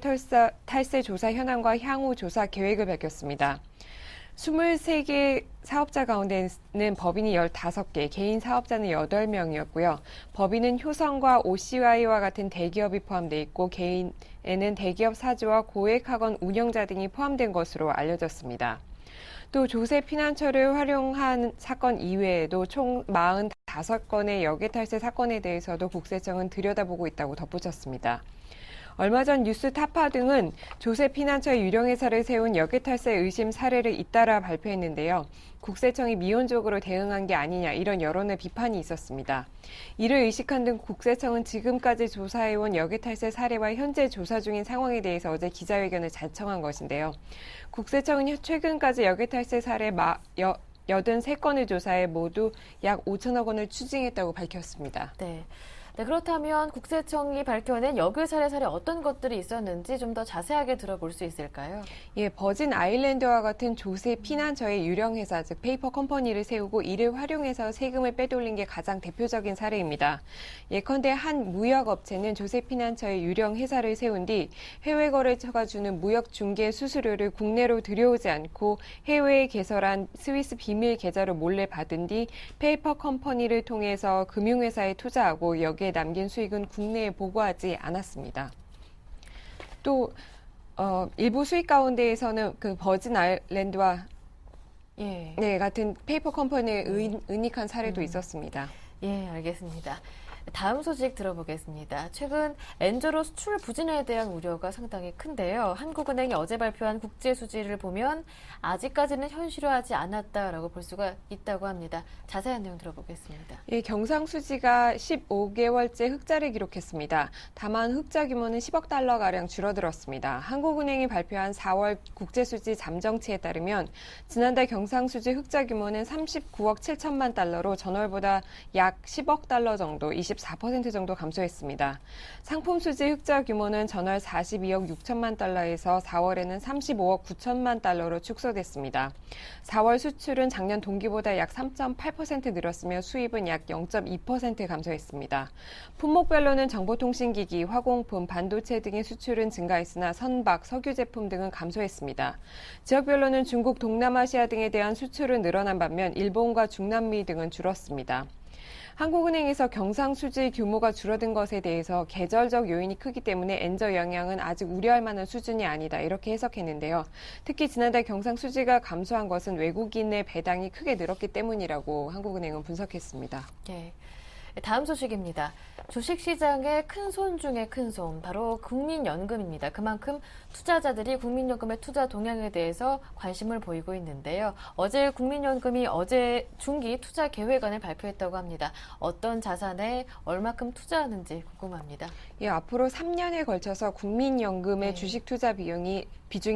[SPEAKER 5] 탈세 조사 현황과 향후 조사 계획을 밝혔습니다. 23개 사업자 가운데는 법인이 15개, 개인 사업자는 8명이었고요. 법인은 효성과 OCY와 같은 대기업이 포함되어 있고 개인에는 대기업 사주와 고액학원 운영자 등이 포함된 것으로 알려졌습니다. 또 조세 피난처를 활용한 사건 이외에도 총 45건의 역외탈세 사건에 대해서도 국세청은 들여다보고 있다고 덧붙였습니다. 얼마 전 뉴스타파 등은 조세 피난처에 유령회사를 세운 역외탈세 의심 사례를 잇따라 발표했는데요. 국세청이 미온적으로 대응한 게 아니냐 이런 여론의 비판이 있었습니다. 이를 의식한 등 국세청은 지금까지 조사해온 역외탈세 사례와 현재 조사 중인 상황에 대해서 어제 기자회견을 자청한 것인데요. 국세청은 최근까지 역외탈세 사례 83건을 조사해 모두 약 5천억 원을 추징했다고 밝혔습니다.
[SPEAKER 1] 네. 네, 그렇다면 국세청이 밝혀낸 역외 사례 어떤 것들이 있었는지 좀 더 자세하게 들어볼 수 있을까요?
[SPEAKER 5] 예, 버진 아일랜드와 같은 조세 피난처의 유령 회사, 즉 페이퍼 컴퍼니를 세우고 이를 활용해서 세금을 빼돌린 게 가장 대표적인 사례입니다. 예컨대 한 무역업체는 조세 피난처의 유령 회사를 세운 뒤 해외 거래처가 주는 무역 중개 수수료를 국내로 들여오지 않고 해외에 개설한 스위스 비밀 계좌로 몰래 받은 뒤 페이퍼 컴퍼니를 통해서 금융회사에 투자하고 여기에 남긴 수익은 국내에 보고하지 않았습니다. 또 일부 수익 가운데에서는 그 버진 아일랜드와
[SPEAKER 1] 예.
[SPEAKER 5] 네, 같은 페이퍼 컴퍼니의 은닉한 사례도 있었습니다.
[SPEAKER 1] 예, 알겠습니다. 다음 소식 들어보겠습니다. 최근 엔저로 수출 부진에 대한 우려가 상당히 큰데요. 한국은행이 어제 발표한 국제 수지를 보면 아직까지는 현실화하지 않았다라고 볼 수가 있다고 합니다. 자세한 내용 들어보겠습니다.
[SPEAKER 5] 예, 경상수지가 15개월째 흑자를 기록했습니다. 다만 흑자 규모는 10억 달러가량 줄어들었습니다. 한국은행이 발표한 4월 국제수지 잠정치에 따르면 지난달 경상수지 흑자 규모는 39억 7천만 달러로 전월보다 약 10억 달러 정도, 24% 정도 감소했습니다. 상품수지 흑자 규모는 전월 42억 6천만 달러에서 4월에는 35억 9천만 달러로 축소됐습니다. 4월 수출은 작년 동기보다 약 3.8% 늘었으며 수입은 약 0.2% 감소했습니다. 품목별로는 정보통신기기, 화공품, 반도체 등의 수출은 증가했으나 선박, 석유 제품 등은 감소했습니다. 지역별로는 중국, 동남아시아 등에 대한 수출은 늘어난 반면 일본과 중남미 등은 줄었습니다. 한국은행에서 경상수지 규모가 줄어든 것에 대해서 계절적 요인이 크기 때문에 엔저 영향은 아직 우려할 만한 수준이 아니다 이렇게 해석했는데요. 특히 지난달 경상수지가 감소한 것은 외국인의 배당이 크게 늘었기 때문이라고 한국은행은 분석했습니다.
[SPEAKER 1] 예. 다음 소식입니다. 주식시장의 큰손 중에 큰손, 바로 국민연금입니다. 그만큼 투자자들이 국민연금의 투자 동향에 대해서 관심을 보이고 있는데요. 어제 국민연금이 중기 투자 계획안을 발표했다고 합니다. 어떤 자산에 얼마큼 투자하는지 궁금합니다.
[SPEAKER 5] 예, 앞으로 3년에 걸쳐서 국민연금의 주식 투자 비중이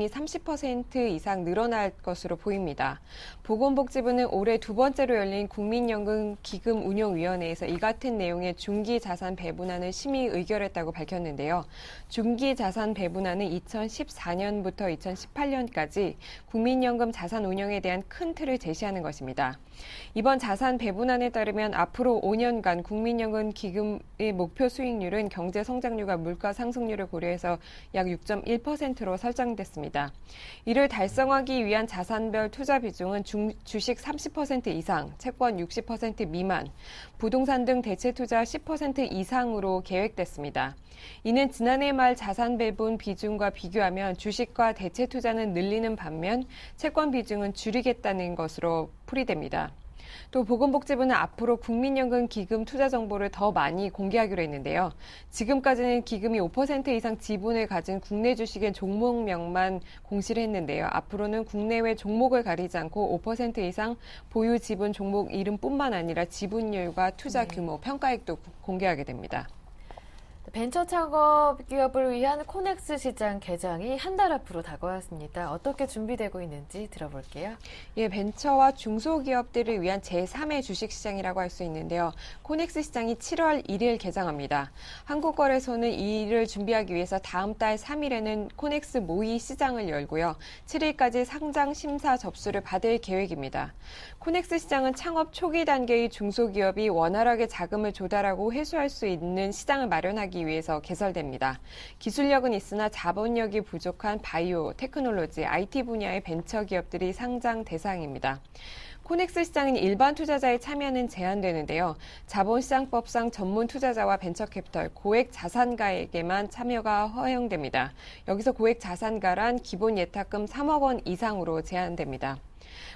[SPEAKER 5] 30% 이상 늘어날 것으로 보입니다. 보건복지부는 올해 두 번째로 열린 국민연금 기금운용위원회에서 이 같은 내용의 중기자산 배분안을 심의 의결했다고 밝혔는데요. 중기자산 배분안은 2014년부터 2018년까지 국민연금 자산 운영에 대한 큰 틀을 제시하는 것입니다. 이번 자산 배분안에 따르면 앞으로 5년간 국민연금 기금의 목표 수익률은 경제 성장률과 물가 상승률을 고려해서 약 6.1%로 설정됐습니다. 이를 달성하기 위한 자산별 투자 비중은 주식 30% 이상, 채권 60% 미만, 부동산 등 대체 투자 10% 이상으로 계획됐습니다. 이는 지난해 말 자산 배분 비중과 비교하면 주식과 대체 투자는 늘리는 반면 채권 비중은 줄이겠다는 것으로 풀이됩니다. 또 보건복지부는 앞으로 국민연금 기금 투자 정보를 더 많이 공개하기로 했는데요. 지금까지는 기금이 5% 이상 지분을 가진 국내 주식의 종목명만 공시를 했는데요. 앞으로는 국내외 종목을 가리지 않고 5% 이상 보유 지분 종목 이름뿐만 아니라 지분율과 투자 규모, 평가액도 공개하게 됩니다.
[SPEAKER 1] 벤처 창업 기업을 위한 코넥스 시장 개장이 한 달 앞으로 다가왔습니다. 어떻게 준비되고 있는지 들어볼게요.
[SPEAKER 5] 예, 벤처와 중소기업들을 위한 제3의 주식시장이라고 할 수 있는데요. 코넥스 시장이 7월 1일 개장합니다. 한국거래소는 이를 준비하기 위해서 다음 달 3일에는 코넥스 모의 시장을 열고요. 7일까지 상장 심사 접수를 받을 계획입니다. 코넥스 시장은 창업 초기 단계의 중소기업이 원활하게 자금을 조달하고 회수할 수 있는 시장을 마련하기 위해서 개설됩니다. 기술력은 있으나 자본력이 부족한 바이오, 테크놀로지, IT 분야의 벤처 기업들이 상장 대상입니다. 코넥스 시장은 일반 투자자의 참여는 제한되는데요. 자본시장법상 전문 투자자와 벤처캐피털, 고액 자산가에게만 참여가 허용됩니다. 여기서 고액 자산가란 기본 예탁금 3억 원 이상으로 제한됩니다.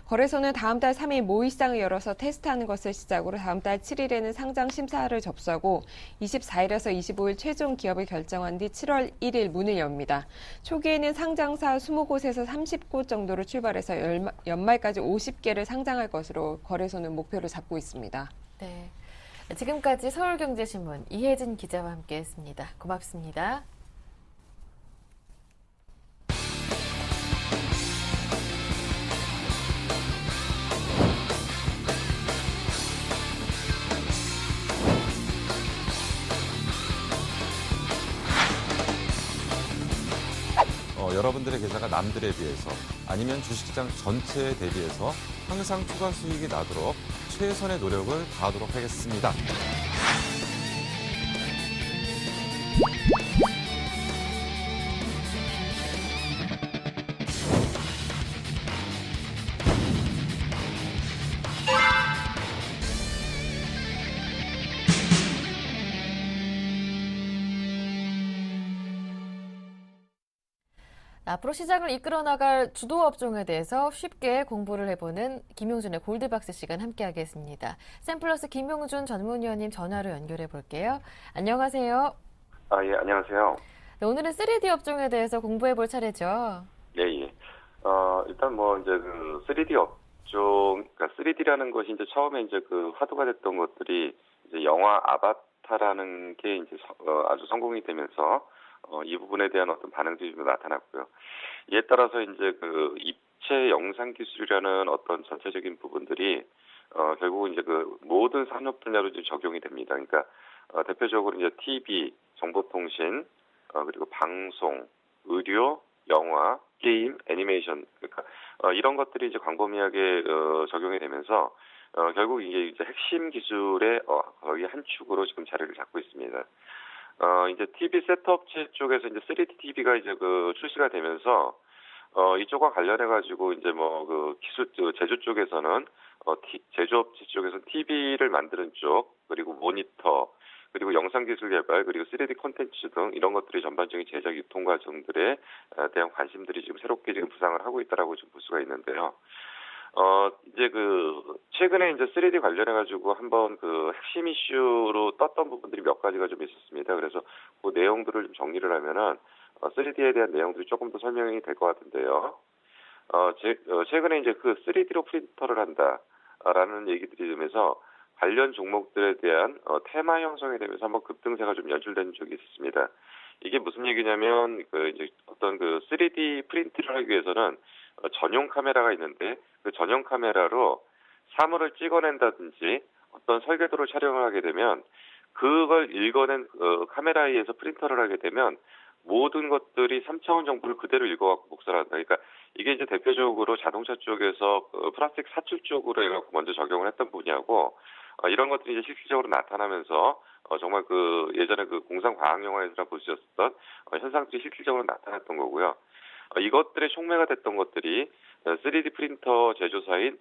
[SPEAKER 5] 거래소는 다음 달 3일 모의 시장을 열어서 테스트하는 것을 시작으로 다음 달 7일에는 상장 심사를 접수하고 24일에서 25일 최종 기업을 결정한 뒤 7월 1일 문을 엽니다. 초기에는 상장사 20곳에서 30곳 정도로 출발해서 연말까지 50개를 상장할 것으로 거래소는 목표를 잡고 있습니다.
[SPEAKER 1] 네, 지금까지 서울경제신문 이혜진 기자와 함께했습니다. 고맙습니다.
[SPEAKER 6] 여러분들의 계좌가 남들에 비해서 아니면 주식시장 전체에 대비해서 항상 추가 수익이 나도록 최선의 노력을 다하도록 하겠습니다.
[SPEAKER 1] 앞으로 시장을 이끌어 나갈 주도 업종에 대해서 쉽게 공부를 해보는 김용준의 골드박스 시간 함께하겠습니다. 샘플러스 김용준 전문위원님 전화로 연결해 볼게요. 안녕하세요.
[SPEAKER 7] 예, 안녕하세요.
[SPEAKER 1] 네, 오늘은 3D 업종에 대해서 공부해 볼 차례죠.
[SPEAKER 7] 예, 예. 일단 이제 3D 업종, 그러니까 3D라는 것이 이제 처음에 이제 화두가 됐던 것들이 이제 영화 아바타라는 게 이제 아주 성공이 되면서 이 부분에 대한 어떤 반응들이 좀 나타났고요. 이에 따라서 이제 입체 영상 기술이라는 어떤 전체적인 부분들이 결국은 이제 모든 산업 분야로 이제 적용이 됩니다. 그러니까 대표적으로 이제 TV, 정보통신, 그리고 방송, 의료, 영화, 게임, 애니메이션, 그러니까 이런 것들이 이제 광범위하게 적용이 되면서 결국 이게 이제 핵심 기술의 거의 한 축으로 지금 자리를 잡고 있습니다. 이제 TV 셋업체 쪽에서 이제 3D TV가 이제 출시가 되면서 이쪽과 관련해 가지고 이제 기술 제조 쪽에서는 제조업체 쪽에서는 TV를 만드는 쪽, 그리고 모니터, 그리고 영상 기술 개발, 그리고 3D 콘텐츠 등 이런 것들이 전반적인 제작 유통 과정들에 대한 관심들이 지금 새롭게 지금 부상을 하고 있다라고 좀 볼 수가 있는데요. 이제 최근에 이제 3D 관련해가지고 한번 핵심 이슈로 떴던 부분들이 몇 가지가 좀 있었습니다. 그래서 그 내용들을 좀 정리를 하면은, 3D에 대한 내용들이 조금 더 설명이 될 것 같은데요. 최근에 이제 3D로 프린터를 한다라는 얘기들이 되면서 관련 종목들에 대한 테마 형성이 되면서 한번 급등세가 좀 연출된 적이 있었습니다. 이게 무슨 얘기냐면, 이제 어떤 3D 프린트를 하기 위해서는 전용 카메라가 있는데 그 전용 카메라로 사물을 찍어낸다든지 어떤 설계도를 촬영을 하게 되면 그걸 읽어낸 카메라에 의해서 프린터를 하게 되면 모든 것들이 3차원 정보를 그대로 읽어갖고 복사를 한다. 그러니까 이게 이제 대표적으로 자동차 쪽에서 플라스틱 사출 쪽으로 해갖고 먼저 적용을 했던 분야고, 이런 것들이 이제 실질적으로 나타나면서 정말 예전에 공상 과학 영화에서 보셨던 현상들이 실질적으로 나타났던 거고요. 이것들의 촉매가 됐던 것들이 3D 프린터 제조사인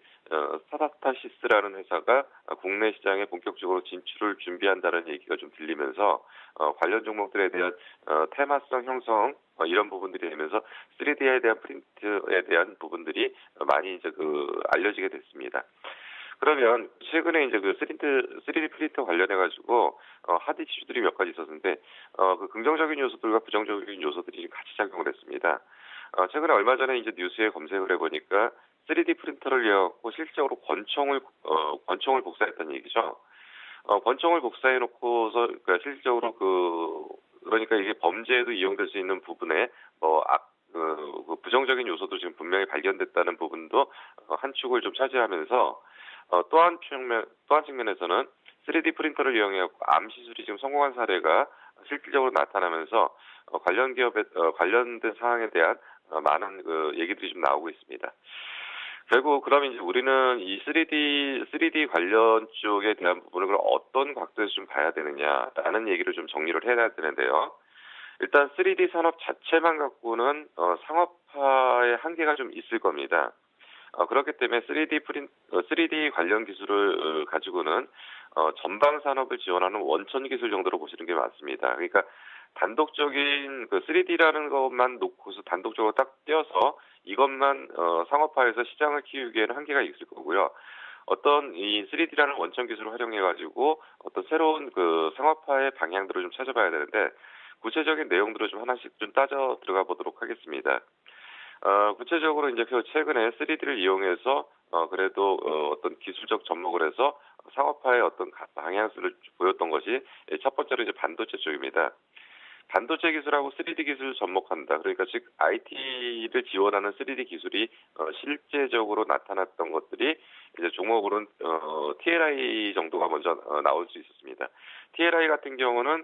[SPEAKER 7] 스타타시스라는 회사가 국내 시장에 본격적으로 진출을 준비한다는 얘기가 좀 들리면서 관련 종목들에 대한 테마성 형성 이런 부분들이 되면서 3D에 대한 프린트에 대한 부분들이 많이 이제 알려지게 됐습니다. 그러면 최근에 이제 3D 프린터 관련해 가지고 핫 이슈들이 몇 가지 있었는데 긍정적인 요소들과 부정적인 요소들이 같이 작용을 했습니다. 최근에 얼마 전에 이제 뉴스에 검색을 해보니까 3D 프린터를 이용하고 실질적으로 권총을 복사했다는 얘기죠. 권총을 복사해놓고서 그러니까 실질적으로 그러니까 이게 범죄에도 이용될 수 있는 부분에 부정적인 요소도 지금 분명히 발견됐다는 부분도 한 축을 좀 차지하면서 또 한 측면에서는 3D 프린터를 이용해 암 시술이 지금 성공한 사례가 실질적으로 나타나면서 관련된 사항에 대한 많은 얘기들이 좀 나오고 있습니다. 결국 그러면 이제 우리는 이 3D 관련 쪽에 대한 부분을 그럼 어떤 각도에서 좀 봐야 되느냐라는 얘기를 좀 정리를 해야 되는데요. 일단 3D 산업 자체만 갖고는 상업화의 한계가 좀 있을 겁니다. 그렇기 때문에 3D 관련 기술을 가지고는 전방 산업을 지원하는 원천 기술 정도로 보시는 게 맞습니다. 그러니까 단독적인 3D라는 것만 놓고서 단독적으로 딱 떼어서 이것만 상업화해서 시장을 키우기에는 한계가 있을 거고요. 어떤 이 3D라는 원천 기술을 활용해 가지고 어떤 새로운 상업화의 방향들을 좀 찾아봐야 되는데 구체적인 내용들을 좀 하나씩 좀 따져 들어가 보도록 하겠습니다. 구체적으로 이제 최근에 3D를 이용해서 그래도 어떤 기술적 접목을 해서 상업화의 어떤 방향을 보였던 것이 첫 번째로 이제 반도체 쪽입니다. 반도체 기술하고 3D 기술을 접목한다. 그러니까 즉 IT를 지원하는 3D 기술이 실제적으로 나타났던 것들이 이제 종목으로는 TLI 정도가 먼저 나올 수 있었습니다. TLI 같은 경우는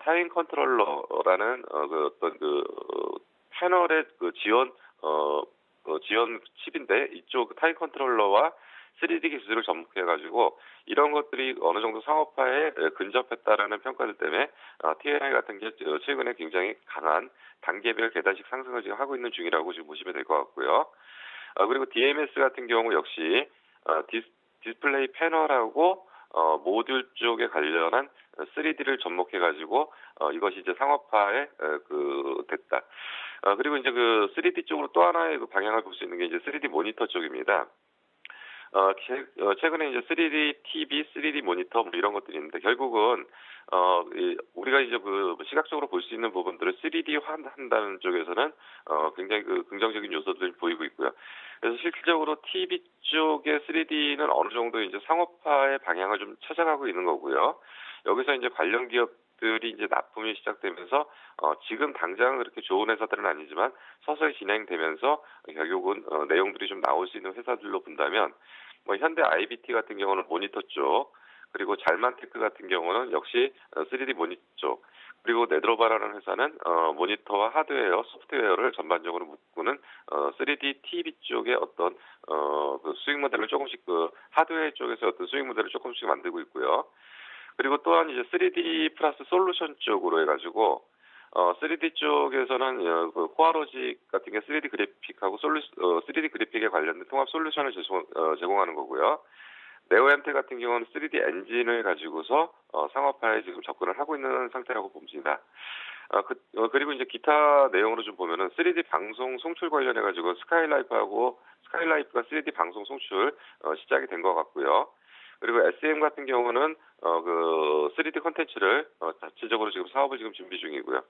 [SPEAKER 7] 타임 컨트롤러라는 패널의 그 지원 칩인데 이쪽 타임 컨트롤러와 3D 기술을 접목해가지고 이런 것들이 어느 정도 상업화에 근접했다라는 평가들 때문에 TNI 같은 게 최근에 굉장히 강한 단계별 계단식 상승을 지금 하고 있는 중이라고 지금 보시면 될 것 같고요. 그리고 DMS 같은 경우 역시 디스플레이 패널하고 모듈 쪽에 관련한 3D를 접목해가지고 이것이 이제 상업화에 됐다. 그리고 이제 그 3D 쪽으로 또 하나의 그 방향을 볼 수 있는 게 이제 3D 모니터 쪽입니다. 최근에 이제 3D TV, 3D 모니터 뭐 이런 것들이 있는데 결국은 우리가 이제 그 시각적으로 볼 수 있는 부분들을 3D 한다는 쪽에서는 굉장히 그 긍정적인 요소들이 보이고 있고요. 그래서 실질적으로 TV 쪽의 3D는 어느 정도 이제 상업화의 방향을 좀 찾아가고 있는 거고요. 여기서 이제 관련 기업들이 이제 납품이 시작되면서 지금 당장은 그렇게 좋은 회사들은 아니지만 서서히 진행되면서 결국은 내용들이 좀 나올 수 있는 회사들로 본다면 뭐 현대 IBT 같은 경우는 모니터 쪽, 그리고 잘만테크 같은 경우는 역시 3D 모니터 쪽, 그리고 네드로바라는 회사는 모니터와 하드웨어, 소프트웨어를 전반적으로 묶는 3D TV 쪽의 어떤 그 수익 모델을 조금씩 그 하드웨어 쪽에서 어떤 수익 모델을 조금씩 만들고 있고요. 그리고 또한 이제 3D 플러스 솔루션 쪽으로 해가지고 3D 쪽에서는 그 호화로직 같은 게 3D 그래픽하고 3D 그래픽에 관련된 통합 솔루션을 제공하는 거고요. 네오엠테 같은 경우는 3D 엔진을 가지고서 상업화에 지금 접근을 하고 있는 상태라고 봅니다. 그리고 이제 기타 내용으로 좀 보면은 3D 방송 송출 관련해 가지고 스카이라이프가 3D 방송 송출 시작이 된 것 같고요. 그리고 SM 같은 경우는 그 3D 콘텐츠를 자체적으로 지금 사업을 지금 준비 중이고요.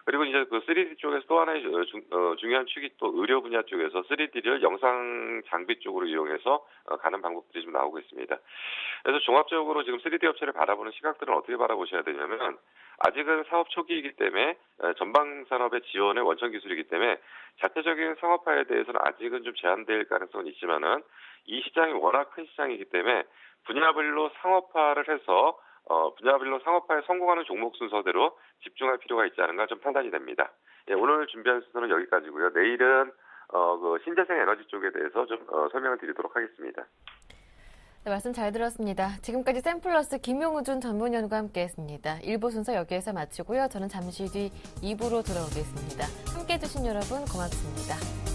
[SPEAKER 7] 그리고 이제 그 3D 쪽에서 또 하나의 중요한 축이 또 의료 분야 쪽에서 3D를 영상 장비 쪽으로 이용해서 가는 방법들이 좀 나오고 있습니다. 그래서 종합적으로 지금 3D 업체를 바라보는 시각들은 어떻게 바라보셔야 되냐면 아직은 사업 초기이기 때문에 전방 산업의 지원의 원천 기술이기 때문에 자체적인 상업화에 대해서는 아직은 좀 제한될 가능성은 있지만은 이 시장이 워낙 큰 시장이기 때문에 분야별로 상업화를 해서 분야별로 상업화에 성공하는 종목 순서대로 집중할 필요가 있지 않은가 좀 판단이 됩니다. 예, 오늘 준비한 순서는 여기까지고요. 내일은 그 신재생 에너지 쪽에 대해서 좀 설명을 드리도록 하겠습니다.
[SPEAKER 1] 네, 말씀 잘 들었습니다. 지금까지 샘플러스 김용준 전문위원과 함께했습니다. 1부 순서 여기에서 마치고요. 저는 잠시 뒤 2부로 돌아오겠습니다. 함께해 주신 여러분 고맙습니다.